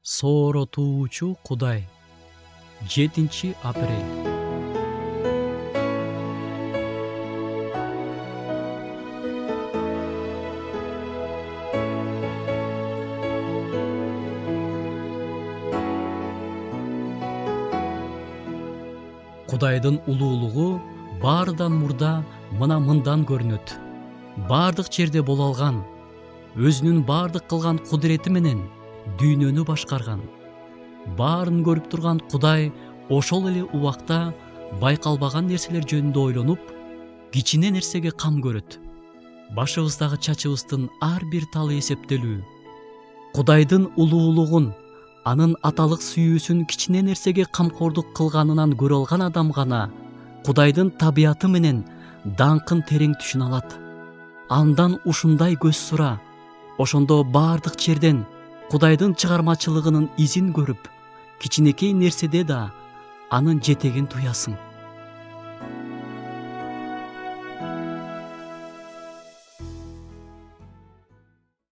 Сооротуучу Кудай. 7-апрель. Кудайдын улуулугу баардан мурда мындан көрүнөт. Бардык жерде боло алган, өзүнүн бардык кылган кудурети менен дүйнөнү башкарган. Баарын көрүп турган Кудай ошол эле убакта байкалбаган нерселер жөнүндө ойлонуп, кичине нерсеге кам көрөт. Башыбыздагы чачыбыздын ар бир талы эсептелүү. Кудайдын улуулугун, анын аталык сүйүүсүн кичине нерсеге камкордук кылганынан көрө алган адам гана Кудайдын табияты менен даңкын терең түшүнө алат. Андан ушундай көз сура, ошондо бардык жерден Кудайдын чыгармачылыгынын изин көрүп, кичинекей нерседе да анын жетегин туясың.